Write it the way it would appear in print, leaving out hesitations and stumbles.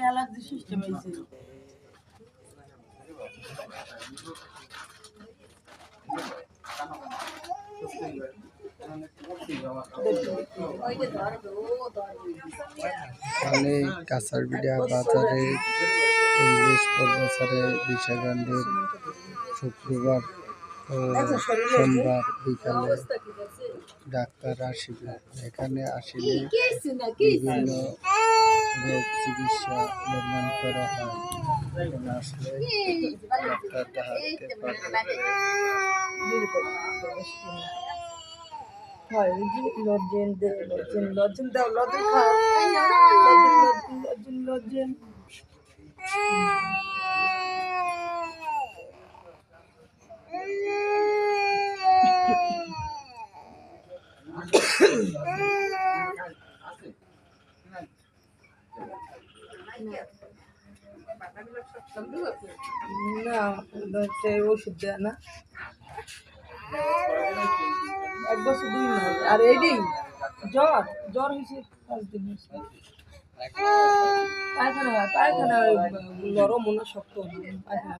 Allergy system হয়েছে। এখানে কাঁচারবিড়িয়া বাজারে ইংলিশ প্রফেসরে বিশাগান্ধীর শুক্রবার ও সোমবার বিকালে ডাক্তার আসিবে। এখানে আসিলে বিভিন্ন রোগ চিকিৎসা নির্মাণ করা হয়। এখানে আসলে ডাক্তার দেখাতে পারবে। লজেন দাও, লজেন খাও, লজেন। না ওষুধ দেয় না, 1 বছর 2 মাস। আর এইটি জ্বর হয়েছে 5 দিন হয়েছে। পায়খানা নরম না শক্ত পায়খানা।